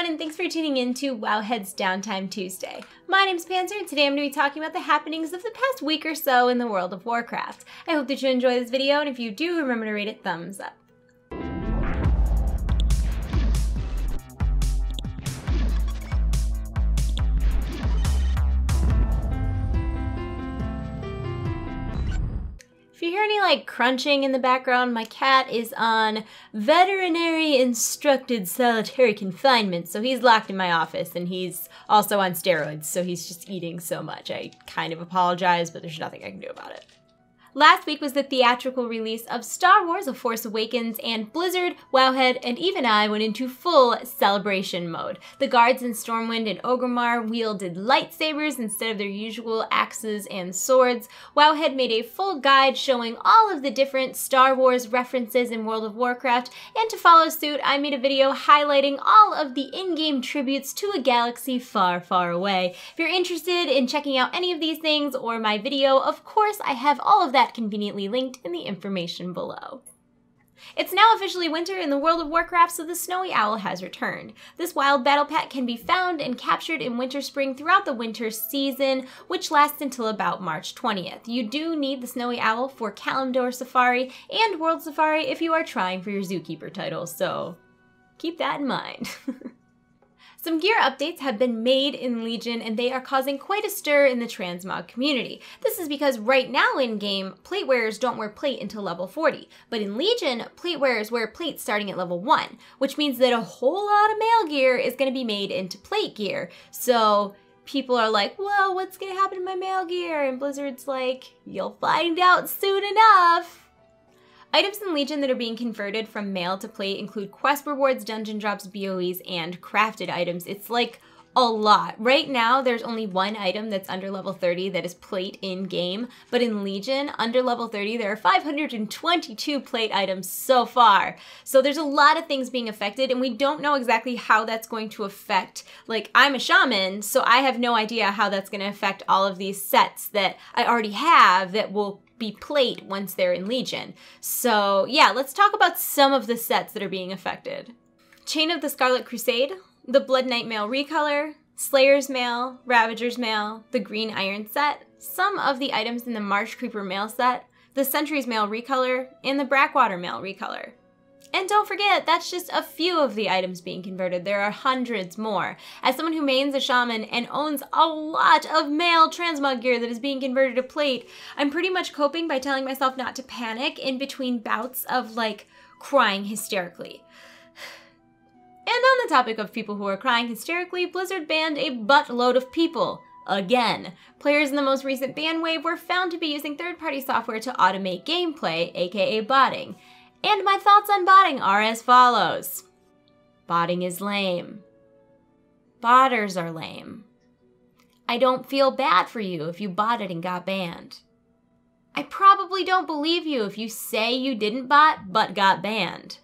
everyone, and thanks for tuning in to Wowhead's Downtime Tuesday. My name's Panzer, and today I'm going to be talking about the happenings of the past week or so in the world of Warcraft. I hope that you enjoy this video, and if you do, remember to rate it thumbs up. If you hear any crunching in the background, my cat is on veterinary instructed solitary confinement, so he's locked in my office, and he's also on steroids, so he's just eating so much. I kind of apologize, but there's nothing I can do about it. Last week was the theatrical release of Star Wars: A Force Awakens, and Blizzard, Wowhead, and even I went into full celebration mode. The guards in Stormwind and Orgrimmar wielded lightsabers instead of their usual axes and swords. Wowhead made a full guide showing all of the different Star Wars references in World of Warcraft, and to follow suit, I made a video highlighting all of the in-game tributes to a galaxy far, far away. If you're interested in checking out any of these things or my video, of course, I have all of that conveniently linked in the information below. It's now officially winter in the World of Warcraft, so the Snowy Owl has returned. This wild battle pet can be found and captured in Winter Spring throughout the winter season, which lasts until about March 20th. You do need the Snowy Owl for Kalimdor Safari and World Safari if you are trying for your Zookeeper title, so keep that in mind. Some gear updates have been made in Legion, and they are causing quite a stir in the transmog community. This is because right now in-game, plate wearers don't wear plate until level 40, but in Legion, plate wearers wear plate starting at level 1, which means that a whole lot of mail gear is going to be made into plate gear. So people are like, well, what's going to happen to my mail gear? And Blizzard's like, you'll find out soon enough. Items in Legion that are being converted from mail to plate include quest rewards, dungeon drops, BOEs, and crafted items. It's like a lot. Right now, there's only one item that's under level 30 that is plate in-game, but in Legion, under level 30, there are 522 plate items so far. So there's a lot of things being affected, and we don't know exactly how that's going to affect, I'm a shaman, so I have no idea how that's going to affect all of these sets that I already have that will be plate once they're in Legion. So yeah, let's talk about some of the sets that are being affected. Chain of the Scarlet Crusade, the Blood Knight Mail Recolor, Slayer's Mail, Ravager's Mail, the Green Iron set, some of the items in the Marsh Creeper Mail set, the Sentry's Mail Recolor, and the Brackwater Mail Recolor. And don't forget, that's just a few of the items being converted. There are hundreds more. As someone who mains a shaman and owns a lot of mail transmog gear that is being converted to plate, I'm pretty much coping by telling myself not to panic in between bouts of, crying hysterically. And on the topic of people who are crying hysterically, Blizzard banned a buttload of people. Again. Players in the most recent ban wave were found to be using third-party software to automate gameplay, aka botting. And my thoughts on botting are as follows. Botting is lame. Botters are lame. I don't feel bad for you if you botted and got banned. I probably don't believe you if you say you didn't bot but got banned.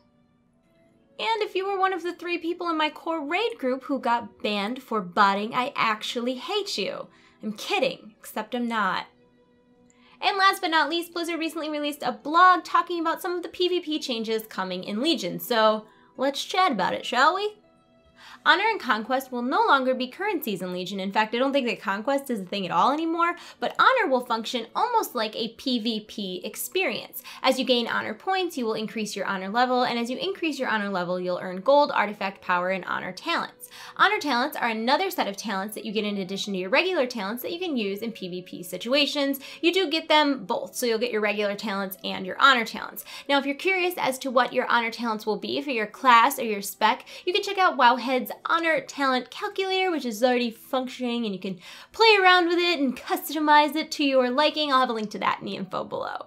And if you were one of the 3 people in my core raid group who got banned for botting, I actually hate you. I'm kidding, except I'm not. And last but not least, Blizzard recently released a blog talking about some of the PvP changes coming in Legion, so let's chat about it, shall we? Honor and Conquest will no longer be currencies in Legion. In fact, I don't think that Conquest is a thing at all anymore, but Honor will function almost like a PvP experience. As you gain Honor points, you will increase your Honor level, and as you increase your Honor level, you'll earn gold, artifact power, and Honor talents. Honor talents are another set of talents that you get in addition to your regular talents that you can use in PvP situations. You do get them both, so you'll get your regular talents and your Honor talents. Now, if you're curious as to what your Honor talents will be for your class or your spec, you can check out Wowhead's Honor Talent Calculator, which is already functioning, and you can play around with it and customize it to your liking. I'll have a link to that in the info below.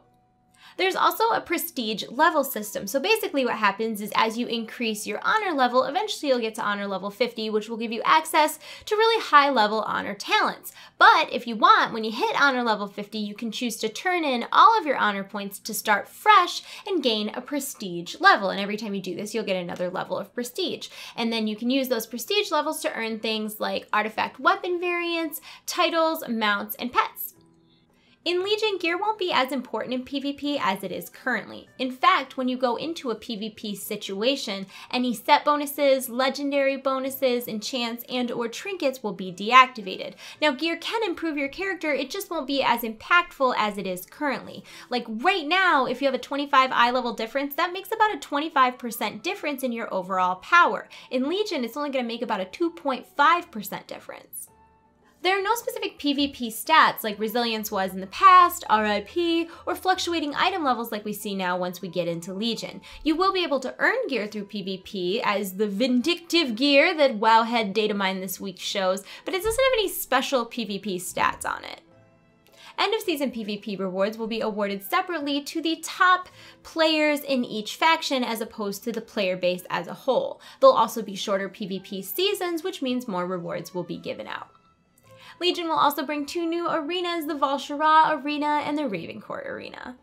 There's also a prestige level system. So basically what happens is as you increase your honor level, eventually you'll get to honor level 50, which will give you access to really high level honor talents. But if you want, when you hit honor level 50, you can choose to turn in all of your honor points to start fresh and gain a prestige level. And every time you do this, you'll get another level of prestige. And then you can use those prestige levels to earn things like artifact weapon variants, titles, mounts, and pets. In Legion, gear won't be as important in PvP as it is currently. In fact, when you go into a PvP situation, any set bonuses, legendary bonuses, enchants, and/or trinkets will be deactivated. Now, gear can improve your character, it just won't be as impactful as it is currently. Like right now, if you have a 25 eye level difference, that makes about a 25% difference in your overall power. In Legion, it's only going to make about a 2.5% difference. There are no specific PvP stats like resilience was in the past, RIP, or fluctuating item levels like we see now once we get into Legion. You will be able to earn gear through PvP as the vindictive gear that Wowhead Downtime this week shows, but it doesn't have any special PvP stats on it. End of season PvP rewards will be awarded separately to the top players in each faction as opposed to the player base as a whole. There'll also be shorter PvP seasons, which means more rewards will be given out. Legion will also bring 2 new arenas, the Val'sharah Arena and the Ravencourt Arena.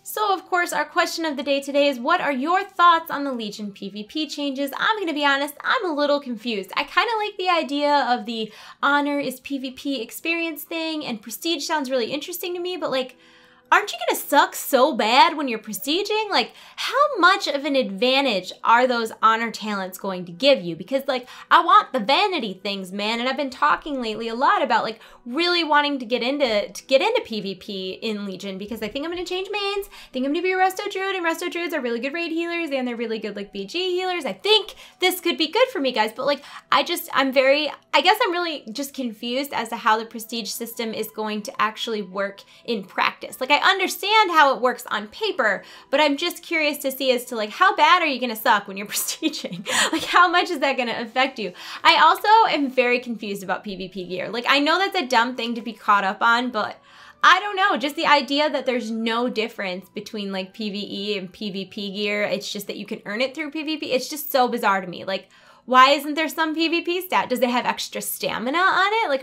So of course, our question of the day today is, what are your thoughts on the Legion PvP changes? I'm gonna be honest, I'm a little confused. I kind of like the idea of the honor is PvP experience thing, and prestige sounds really interesting to me, but like, aren't you gonna suck so bad when you're prestiging? Like, how much of an advantage are those honor talents going to give you? Because like, I want the vanity things, man, and I've been talking lately a lot about like really wanting to get into PvP in Legion, because I think I'm gonna change mains. I think I'm gonna be a Resto Druid, and Resto Druids are really good raid healers, and they're really good like BG healers. I think this could be good for me, guys, but like, I guess I'm really just confused as to how the prestige system is going to actually work in practice. Like, I understand how it works on paper, but I'm just curious to see as to like, how bad are you gonna suck when you're prestiging? Like, how much is that gonna affect you? I also am very confused about PvP gear. Like, I know that's a dumb thing to be caught up on, but I don't know, just the idea that there's no difference between like PvE and PvP gear, it's just that you can earn it through PvP, it's just so bizarre to me. Like, why isn't there some PvP stat? Does it have extra stamina on it? Like,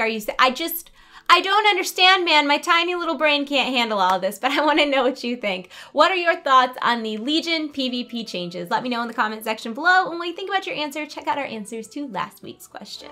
I don't understand, man. My tiny little brain can't handle all of this, but I want to know what you think. What are your thoughts on the Legion PvP changes? Let me know in the comment section below. And when you think about your answer, check out our answers to last week's question.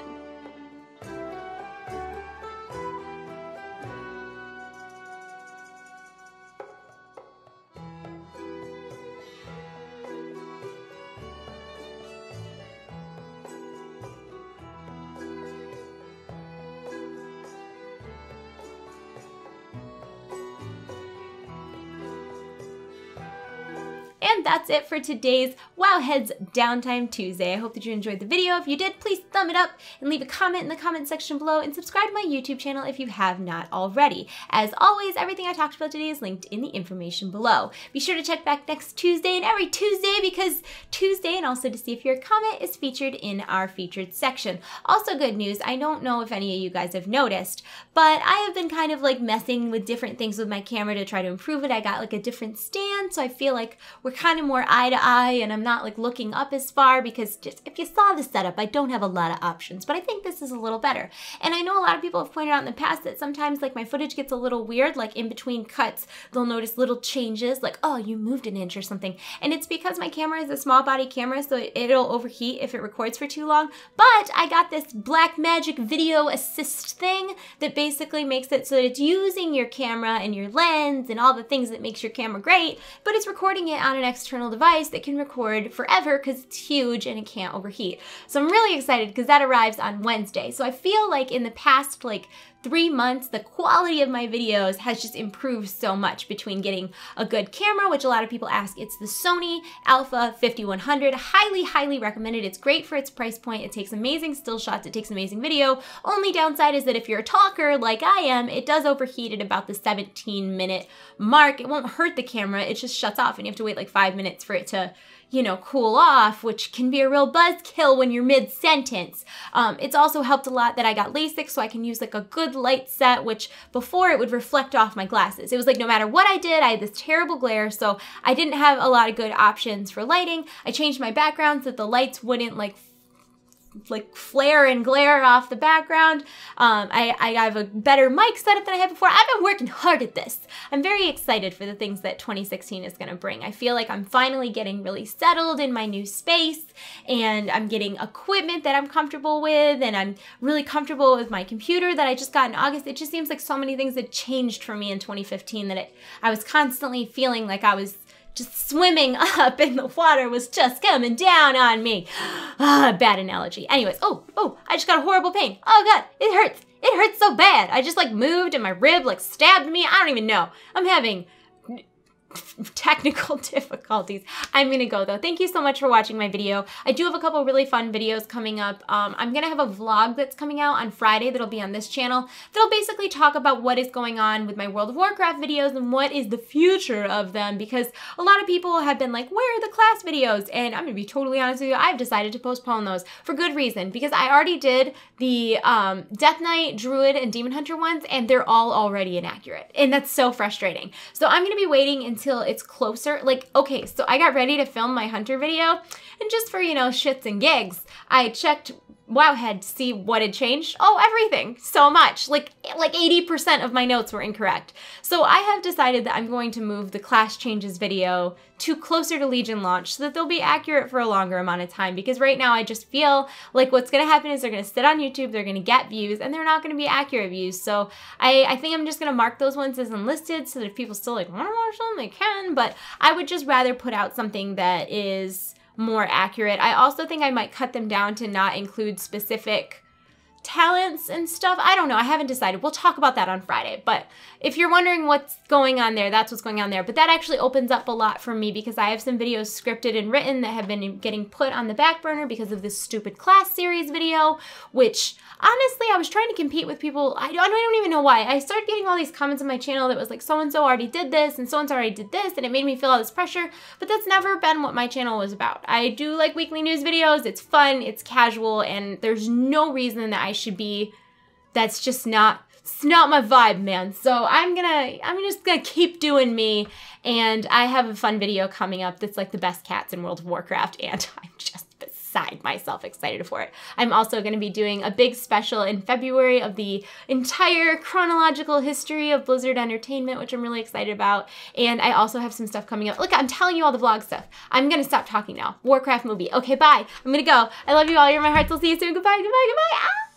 And that's it for today's Wowhead's Downtime Tuesday. I hope that you enjoyed the video. If you did, please thumb it up and leave a comment in the comment section below, and subscribe to my YouTube channel if you have not already. As always, everything I talked about today is linked in the information below. Be sure to check back next Tuesday and every Tuesday, because Tuesday, and also to see if your comment is featured in our featured section. Also good news, I don't know if any of you guys have noticed, but I have been kind of like messing with different things with my camera to try to improve it. I got like a different stand, so I feel like we're kind of more eye to eye, and I'm not like looking up as far, because just if you saw the setup, I don't have a lot of options, but I think this is a little better. And I know a lot of people have pointed out in the past that sometimes like my footage gets a little weird, like in between cuts, they'll notice little changes, like, oh, you moved an inch or something. And it's because my camera is a small body camera, so it'll overheat if it records for too long. But I got this Black Magic video assist thing that basically makes it so that it's using your camera and your lens and all the things that makes your camera great, but it's recording it on an external device that can record forever because it's huge and it can't overheat. So I'm really excited because that arrives on Wednesday. So I feel like in the past like 3 months, the quality of my videos has just improved so much between getting a good camera, which a lot of people ask. It's the Sony Alpha 5100. Highly, highly recommended. It's great for its price point. It takes amazing still shots. It takes amazing video. Only downside is that if you're a talker like I am, it does overheat at about the 17-minute mark. It won't hurt the camera. It just shuts off and you have to wait like 5 minutes for it to, you know, cool off, which can be a real buzzkill when you're mid-sentence. It's also helped a lot that I got LASIK, so I can use like a good light set, which before it would reflect off my glasses. It was like no matter what I did, I had this terrible glare, so I didn't have a lot of good options for lighting. I changed my background so that the lights wouldn't like like flare and glare off the background. I have a better mic setup than I had before. I've been working hard at this. I'm very excited for the things that 2016 is going to bring. I feel like I'm finally getting really settled in my new space, and I'm getting equipment that I'm comfortable with, and I'm really comfortable with my computer that I just got in August. It just seems like so many things had changed for me in 2015 that I was constantly feeling like I was just swimming up and the water was just coming down on me. Bad analogy. Anyways, oh, I just got a horrible pain. Oh God, it hurts. It hurts so bad. I just like moved and my rib like stabbed me. I don't even know. I'm having technical difficulties. I'm gonna go though. Thank you so much for watching my video. I do have a couple really fun videos coming up. I'm gonna have a vlog that's coming out on Friday that'll be on this channel that'll basically talk about what is going on with my World of Warcraft videos and what is the future of them, because a lot of people have been like, where are the class videos? And I'm gonna be totally honest with you, I've decided to postpone those for good reason, because I already did the Death Knight, Druid, and Demon Hunter ones, and they're all already inaccurate, and that's so frustrating. So I'm gonna be waiting until it's closer. Like, okay, so I got ready to film my Hunter video, and just for, you know, shits and gigs, I checked Wowhead to see what had changed. Oh, everything. So much. Like 80% of my notes were incorrect. So I have decided that I'm going to move the class changes video to closer to Legion launch so that they'll be accurate for a longer amount of time, because right now I just feel like what's going to happen is they're going to sit on YouTube, they're going to get views, and they're not going to be accurate views. So I think I'm just going to mark those ones as unlisted so that if people still like want to watch them, they can, but I would just rather put out something that is more accurate. I also think I might cut them down to not include specific talents and stuff. I don't know. I haven't decided. We'll talk about that on Friday. But if you're wondering what's going on there, that's what's going on there. But that actually opens up a lot for me, because I have some videos scripted and written that have been getting put on the back burner because of this stupid class series video, which honestly, I was trying to compete with people. I don't even know why. I started getting all these comments on my channel that was like, so-and-so already did this and so-and-so already did this, and it made me feel all this pressure, but that's never been what my channel was about. I do like weekly news videos. It's fun, it's casual, and there's no reason that I should be, that's just not, it's not my vibe, man. So I'm just gonna keep doing me, and I have a fun video coming up that's like the best cats in World of Warcraft, and I'm just beside myself excited for it. I'm also going to be doing a big special in February of the entire chronological history of Blizzard Entertainment, which I'm really excited about. And I also have some stuff coming up. Look, I'm telling you all the vlog stuff. I'm going to stop talking now. Warcraft movie. Okay, bye. I'm going to go. I love you all. You're my hearts. I'll see you soon. Goodbye, goodbye, goodbye. Ah!